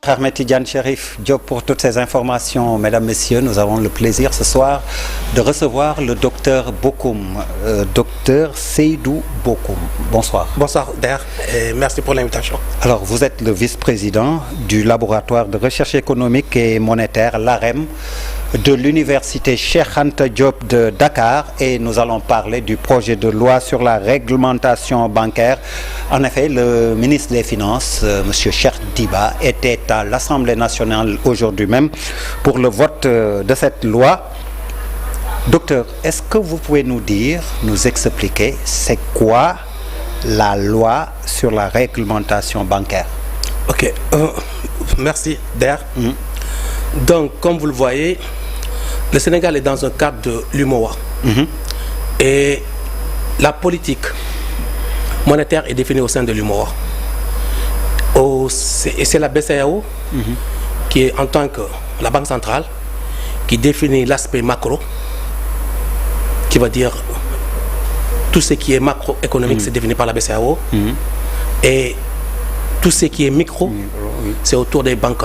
Ahmed Tidiane Chérif Diop pour toutes ces informations. Mesdames, Messieurs, nous avons le plaisir ce soir de recevoir le docteur Bokoum, docteur Seydou Bokoum. Bonsoir. Bonsoir Der, et merci pour l'invitation. Alors, vous êtes le vice-président du laboratoire de recherche économique et monétaire, l'AREM, de l'université Cheikh Anta Diop de Dakar, et nous allons parler du projet de loi sur la réglementation bancaire. En effet, le ministre des Finances, M. Cheikh Diba, était à l'Assemblée nationale aujourd'hui même pour le vote de cette loi. Docteur, est-ce que vous pouvez nous dire, nous expliquer, c'est quoi la loi sur la réglementation bancaire? Ok, merci Der. Donc, comme vous le voyez, le Sénégal est dans un cadre de l'UMOA. Et la politique monétaire est définie au sein de l'UMOA. Et c'est la BCEAO qui est, en tant que la Banque centrale, qui définit l'aspect macro, qui va dire tout ce qui est macroéconomique, c'est défini par la BCEAO. Et tout ce qui est micro, c'est autour des banques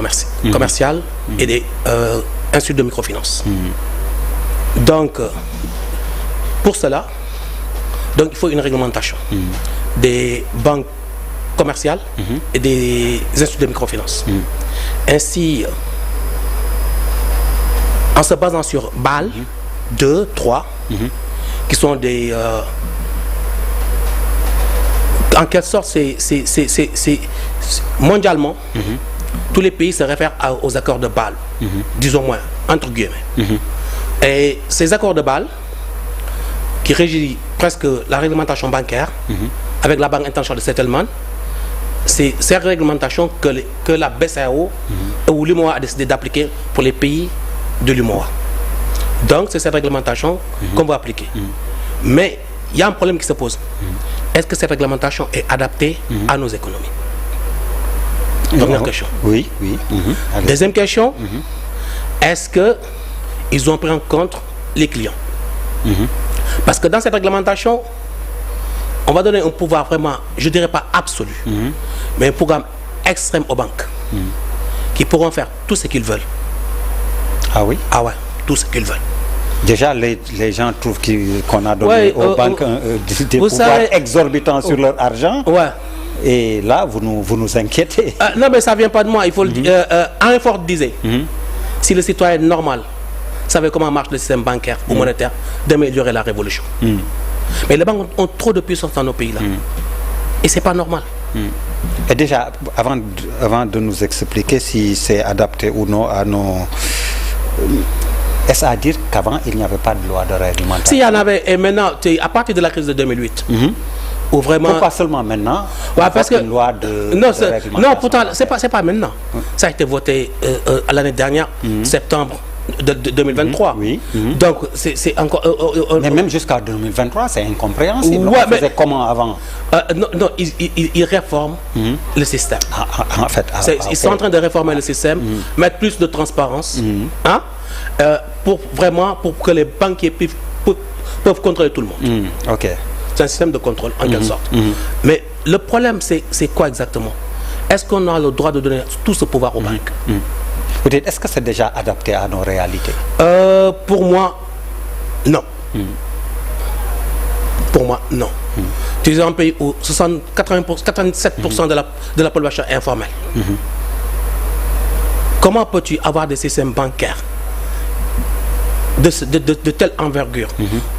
commerciales et des instituts de microfinance. Donc, pour cela, donc, il faut une réglementation des banques commerciales et des instituts de microfinance. Ainsi, en se basant sur BAL 2, 3, qui sont des... en quelque sorte, c'est mondialement, tous les pays se réfèrent aux accords de Bâle, disons moins, entre guillemets. Et ces accords de Bâle, qui régissent presque la réglementation bancaire, avec la Banque internationale de settlement, c'est cette réglementation que la BCEAO ou l'UMOA a décidé d'appliquer pour les pays de l'UMOA. Donc, c'est cette réglementation qu'on va appliquer. Mais il y a un problème qui se pose. Est-ce que cette réglementation est adaptée à nos économies? Première question. Oui. Deuxième question, est-ce qu'ils ont pris en compte les clients? Parce que dans cette réglementation, on va donner un pouvoir vraiment, je ne dirais pas absolu, mais un programme extrême aux banques qui pourront faire tout ce qu'ils veulent. Ah oui? Ah ouais, tout ce qu'ils veulent. Déjà, les gens trouvent qu'on a donné aux banques des pouvoirs exorbitants sur leur argent. Et là, vous nous inquiétez. Non, mais ça ne vient pas de moi. Il faut le dire. Henry Ford disait, si le citoyen normal savait comment marche le système bancaire ou monétaire, demain il y aurait la révolution. Mais les banques ont trop de puissance dans nos pays-là. Et ce n'est pas normal. Et déjà, avant de nous expliquer si c'est adapté ou non à nos... Est-ce à dire qu'avant, il n'y avait pas de loi de réglementation? S'il y en avait, et maintenant, à partir de la crise de 2008, où vraiment... Pourquoi seulement maintenant? Parce que une loi de réglementation? Non, pourtant, c'est pas maintenant. Ça a été voté à l'année dernière, septembre de 2023. Donc, c'est encore... mais même jusqu'à 2023, c'est incompréhensible. On faisait comment avant? Non, ils réforment le système. En fait, ils sont en train de réformer le système, mettre plus de transparence, pour que les banquiers peuvent contrôler tout le monde. C'est un système de contrôle, en quelque sorte. Mais le problème, c'est quoi exactement? Est-ce qu'on a le droit de donner tout ce pouvoir aux banques? Vous dites, est-ce que c'est déjà adapté à nos réalités? Pour moi, non. Pour moi, non. Tu es un pays où 87% de la population est informelle. Comment peux-tu avoir des systèmes bancaires de telle envergure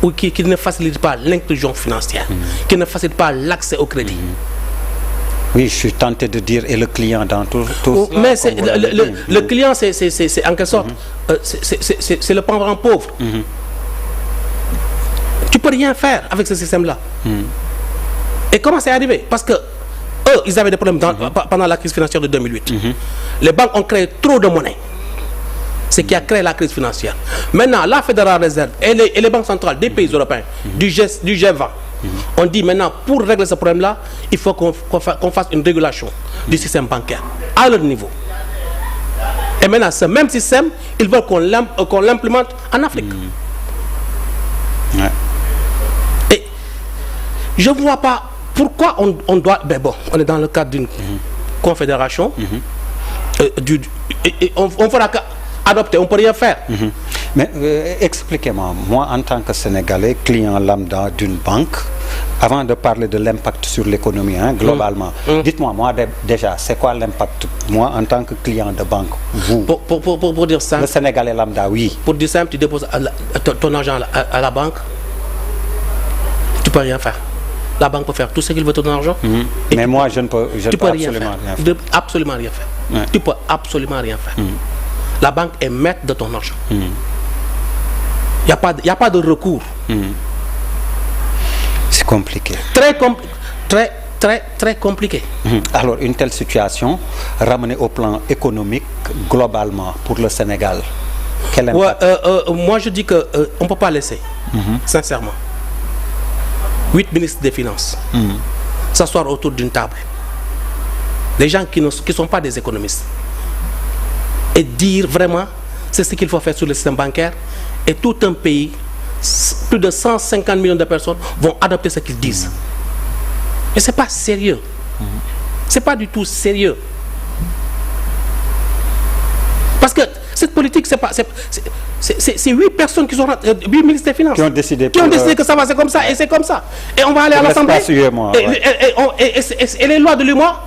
ou qui ne facilitent pas l'inclusion financière, qui ne facilitent pas l'accès au crédit? Oui, je suis tenté de dire, et le client dans tout cela, mais le client, c'est en quelque sorte, c'est le parent pauvre. Tu peux rien faire avec ce système-là. Et comment c'est arrivé? Parce que eux, ils avaient des problèmes pendant la crise financière de 2008. Les banques ont créé trop de monnaie. C'est ce qui a créé la crise financière. Maintenant, la Fédérale Réserve et les banques centrales des pays européens, du G20, on dit maintenant, pour régler ce problème-là, il faut qu'on fasse une régulation du système bancaire à leur niveau. Et maintenant, ce même système, ils veulent qu'on l'implémente en Afrique. Et je ne vois pas pourquoi on doit... Ben bon, on est dans le cadre d'une confédération. On fera qu'adopter, on ne peut rien faire. Mais expliquez-moi, moi en tant que Sénégalais, client lambda d'une banque, avant de parler de l'impact sur l'économie, globalement, dites-moi, moi déjà, c'est quoi l'impact, moi en tant que client de banque, vous, pour dire simple, le Sénégalais lambda, oui. Pour dire simple, tu déposes ton argent à la banque, tu ne peux rien faire. La banque peut faire tout ce qu'il veut de ton argent. Mais moi, je ne peux, absolument rien faire. Absolument rien faire. Tu peux absolument rien faire. La banque est maître de ton argent. Il n'y a pas de recours. C'est compliqué. Très compliqué. Alors, une telle situation, ramenée au plan économique, globalement, pour le Sénégal, quel impact? Moi, je dis qu'on ne peut pas laisser, sincèrement, 8 ministres des Finances s'asseoir autour d'une table. Des gens qui ne sont pas des économistes. Et dire vraiment, c'est ce qu'il faut faire sur le système bancaire. Et tout un pays, plus de 150 millions de personnes vont adopter ce qu'ils disent. Mais ce n'est pas sérieux. Ce n'est pas du tout sérieux. Parce que cette politique, c'est 8 personnes qui sont 8 ministres des Finances qui ont décidé que ça va, c'est comme ça, et c'est comme ça. Et on va aller à l'Assemblée. Et les lois de l'UEMOA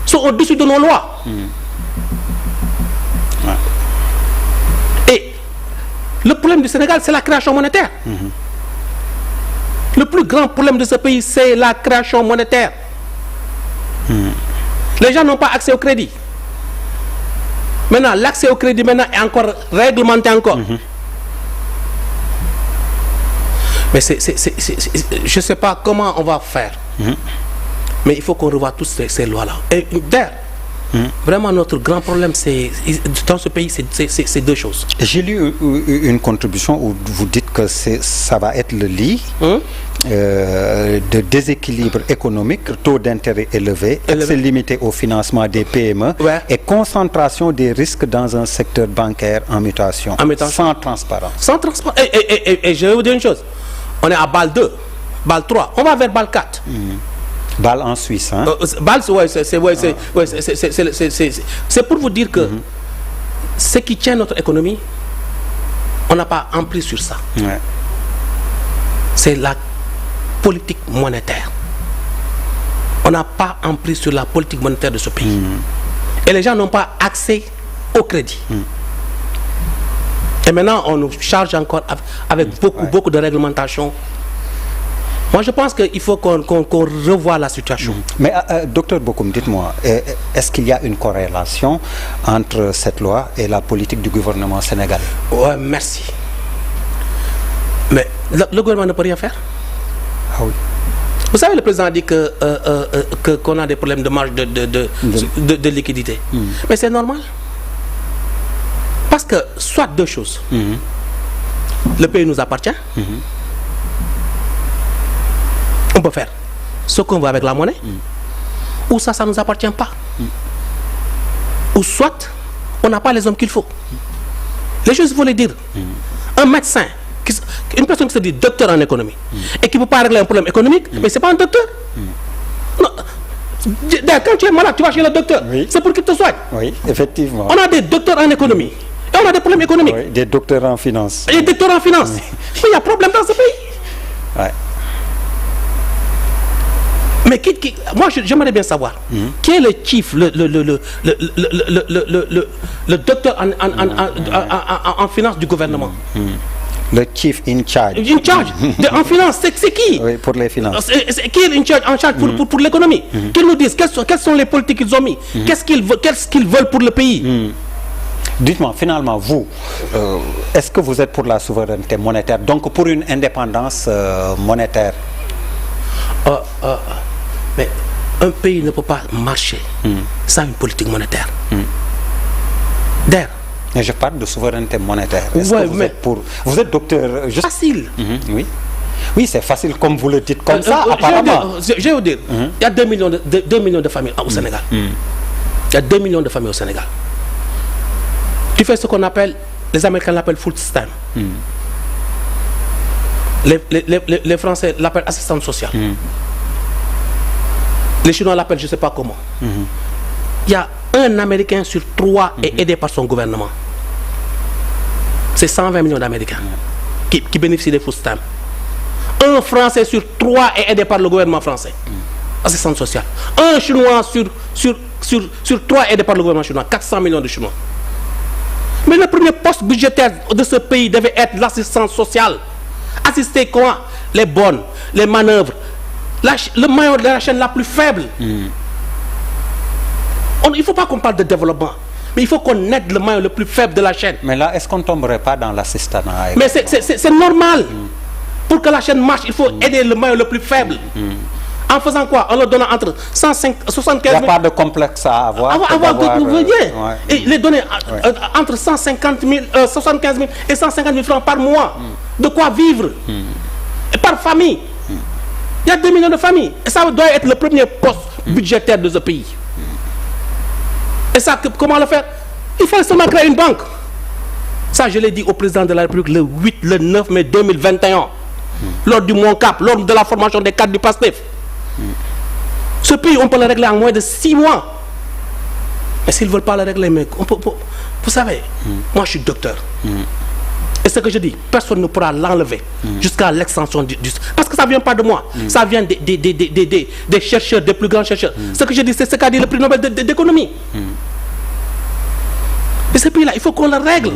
sont au-dessus de nos lois. Et le problème du Sénégal, c'est la création monétaire. Le plus grand problème de ce pays, c'est la création monétaire. Les gens n'ont pas accès au crédit. Maintenant, l'accès au crédit maintenant est encore réglementé encore. Mais je ne sais pas comment on va faire. Mais il faut qu'on revoie toutes ces lois-là. Et d'ailleurs, vraiment, notre grand problème, dans ce pays, c'est deux choses. J'ai lu une contribution où vous dites que ça va être le lit de déséquilibre économique, taux d'intérêt élevé, accès limité au financement des PME et concentration des risques dans un secteur bancaire en mutation. Sans transparence. Sans transparence. Et je vais vous dire une chose. On est à BAL 2, BAL 3, on va vers BAL 4. BAL en Suisse, hein? BAL, c'est pour vous dire que ce qui tient notre économie, on n'a pas emprise sur ça. C'est la politique monétaire. On n'a pas emprise sur la politique monétaire de ce pays. Et les gens n'ont pas accès au crédit. Et maintenant, on nous charge encore avec beaucoup de réglementation. Moi, je pense qu'il faut qu'on revoie la situation. Mais, docteur Bokoum, dites-moi, est-ce qu'il y a une corrélation entre cette loi et la politique du gouvernement sénégalais? Ouais, merci. Mais le gouvernement ne peut rien faire. Ah oui. Vous savez, le président a dit qu'on a des problèmes de marge de liquidité. Mais c'est normal. Parce que, soit deux choses. Le pays nous appartient. On peut faire ce qu'on veut avec la monnaie, ou ça ne nous appartient pas. Ou soit, on n'a pas les hommes qu'il faut. Les choses, il faut les dire. Un médecin, une personne qui se dit docteur en économie, et qui ne peut pas régler un problème économique, mais ce n'est pas un docteur. Non. Quand tu es malade, tu vas chez le docteur. C'est pour qu'il te soigne. Oui, effectivement. On a des docteurs en économie, et on a des problèmes économiques. Oui, des docteurs en finance. Et des docteurs en finance. Mais il y a problème dans ce pays. Mais moi, j'aimerais bien savoir qui est le chief, le docteur en finance du gouvernement. Le chief in charge. In charge en finance, c'est qui? Oui, pour les finances. Qui est en charge pour l'économie? Qu'ils nous disent quelles sont les politiques qu'ils ont mis, qu'est-ce qu'ils veulent pour le pays. Dites-moi, finalement, vous, est-ce que vous êtes pour la souveraineté monétaire, donc pour une indépendance monétaire? Mais un pays ne peut pas marcher sans une politique monétaire. D'ailleurs, mais je parle de souveraineté monétaire. Est-ce que vous êtes pour... Vous êtes docteur... Facile. Oui. Oui, c'est facile comme vous le dites, comme ça, apparemment. Je vais vous dire, il y a 2 millions de familles au Sénégal. Il y a 2 millions de familles au Sénégal. Tu fais ce qu'on appelle, les Américains l'appellent food stamp. Les Français l'appellent assistance sociale. Les Chinois l'appellent je ne sais pas comment. Il y a Un Américain sur 3 est aidé par son gouvernement. C'est 120 millions d'Américains qui bénéficient des food stamps. Un Français sur 3 est aidé par le gouvernement français. Assistance sociale. Un Chinois sur 3 est aidé par le gouvernement chinois. 400 millions de Chinois. Mais le premier poste budgétaire de ce pays devait être l'assistance sociale. Assister quoi? Les bonnes, les manœuvres. Le maillon de la chaîne la plus faible. Il ne faut pas qu'on parle de développement. Mais il faut qu'on aide le maillon le plus faible de la chaîne. Mais là, est-ce qu'on ne tomberait pas dans l'assistanat? Mais c'est normal. Pour que la chaîne marche, il faut aider le maillon le plus faible. En faisant quoi? En leur donnant entre 75 000... Il n'y a pas de complexe à avoir. Vous voyez. Et les donner entre 75 000 et 150 000 francs par mois. De quoi vivre. Et par famille. Il y a 2 millions de familles. Et ça doit être le premier poste budgétaire de ce pays. Et ça, comment le faire? Il faut seulement créer une banque. Ça, je l'ai dit au président de la République le 8, le 9 mai 2021. Lors du Moncap, lors de la formation des cadres du PASTEF. Ce pays, on peut le régler en moins de 6 mois. Mais s'ils ne veulent pas le régler, mais vous savez, moi je suis docteur. Et ce que je dis, personne ne pourra l'enlever jusqu'à l'extension du... Parce que ça ne vient pas de moi. Ça vient des chercheurs, des plus grands chercheurs. Ce que je dis, c'est ce qu'a dit le prix Nobel d'économie. Et ce pays-là, il faut qu'on le règle.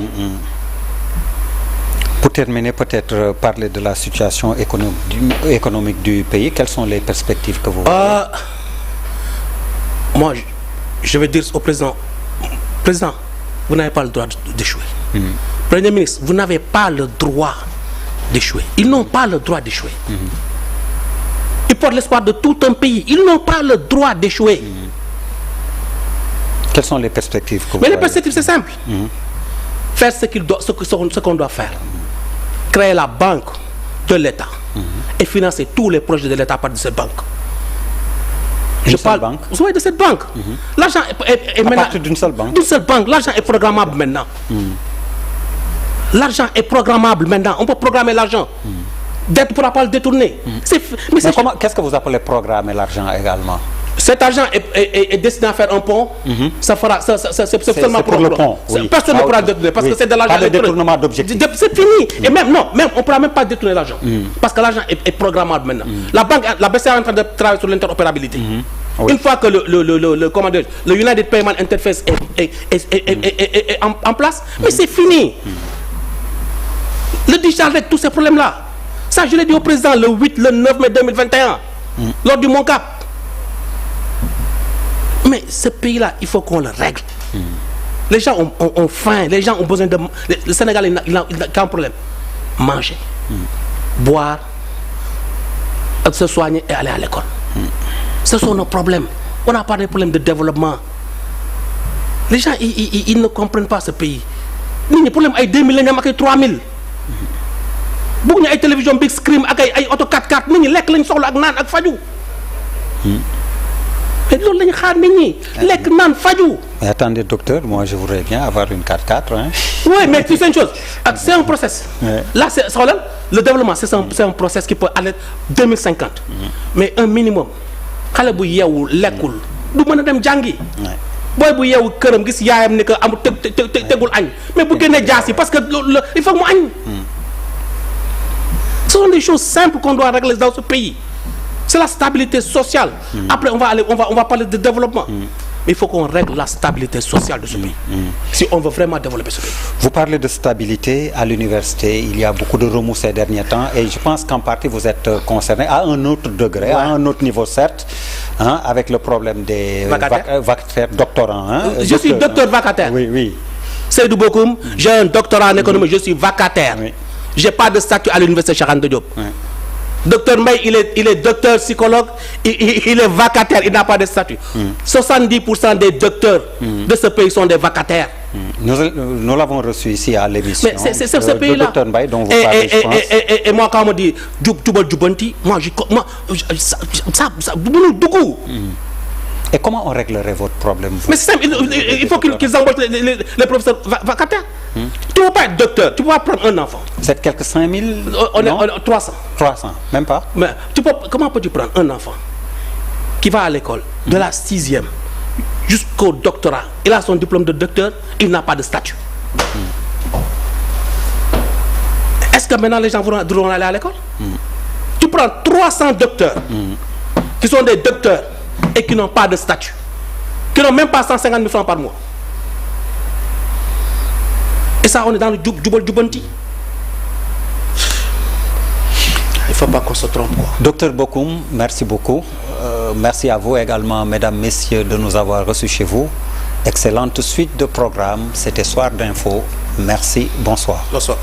Pour terminer, peut-être parler de la situation économique du pays. Quelles sont les perspectives que vous voyez? Moi, je vais dire au président, Président, vous n'avez pas le droit d'échouer. Premier ministre, vous n'avez pas le droit d'échouer. Ils n'ont pas le droit d'échouer. Ils portent l'espoir de tout un pays. Ils n'ont pas le droit d'échouer. Quelles sont les perspectives que vous Mais les voyez? perspectives, c'est simple. Faire ce qu'on doit faire. Créer la banque de l'État et financer tous les projets de l'État par de cette banque. Une seule banque? Oui, de cette banque. L'argent est à maintenant... partir d'une seule banque? D'une seule banque. L'argent est programmable maintenant. L'argent est programmable maintenant. On peut programmer l'argent. On ne pourra pas le détourner. Mais qu'est-ce que vous appelez programmer l'argent également? Cet argent est destiné à faire un pont. Ça fera, c'est seulement pour le pont. Oui. Personne ne pourra le détourner parce que c'est de l'argent. Pas de détournement d'objectifs. C'est fini. Et même, on ne pourra même pas détourner l'argent. Parce que l'argent est programmable maintenant. La BCE est en train de travailler sur l'interopérabilité. Une fois que le United Payment Interface est en place, mais c'est fini. Le digital règle tous ces problèmes-là. Ça, je l'ai dit au président le 8, le 9 mai 2021, lors du Moncap. Mais ce pays-là, il faut qu'on le règle. Les gens ont faim, les gens ont besoin de... Le Sénégal, il a un problème. Manger, boire, se soigner et aller à l'école. Ce sont nos problèmes. On n'a pas de problèmes de développement. Les gens, ils ne comprennent pas ce pays. Nous, les problèmes, il y a 2 000, il y a 3 000. Beaucoup de télévision big screen, il y a auto 4x4, nous, les gens sont là, ils sont Mais attendez, docteur, moi je voudrais bien avoir une 4x4. Hein. Oui, mais tu sais une chose, c'est un process. Là, le développement, c'est un process qui peut aller 2050. Mais un minimum. Quand vous avez l'école, vous pouvez aller jangi. Boy bu yew kërëm gis yaayam ne que amul tegul añ mais bu génnee jaasi parce que il faut mu añ. Ce sont des choses simples qu'on doit régler dans ce pays. C'est la stabilité sociale. Après, on va parler de développement. Mais il faut qu'on règle la stabilité sociale de ce pays. Si on veut vraiment développer ce pays. Vous parlez de stabilité à l'université. Il y a beaucoup de remous ces derniers temps. Et je pense qu'en partie, vous êtes concerné à un autre degré, à un autre niveau, certes, hein, avec le problème des vacataires doctorants. Hein, je suis docteur vacataire. Oui, oui. Seydou Bokoum, j'ai un doctorat en économie, je suis vacataire. Oui. Je n'ai pas de statut à l'université Cheikh Anta Diop. Oui. Docteur Mbaye, il est docteur psychologue, il est vacataire, il n'a pas de statut. 70% des docteurs de ce pays sont des vacataires. Nous l'avons reçu ici à l'émission. Mais c'est ce pays-là. Docteur Mbaye dont vous parlez, je pense. Et moi, quand on me dit Djubanti, ça beaucoup. Et comment on réglerait votre problème? Mais c'est simple, il faut qu'ils embauchent les professeurs vacataires. Tu ne peux pas être docteur, tu ne peux pas prendre un enfant. C'est quelques 5 000? On est 300. 300, même pas? Mais comment peux-tu prendre un enfant qui va à l'école de la 6e jusqu'au doctorat. Il a son diplôme de docteur, il n'a pas de statut. Est-ce que maintenant les gens voudront aller à l'école? Tu prends 300 docteurs qui sont des docteurs et qui n'ont pas de statut, qui n'ont même pas 150 000 francs par mois. Et ça, on est dans le Djubal-Djubanti. Il ne faut pas qu'on se trompe, quoi. Docteur Bokoum, merci beaucoup. Merci à vous également, mesdames, messieurs, de nous avoir reçus chez vous. Excellente suite de programme. C'était Soir d'Info. Merci, bonsoir. Bonsoir.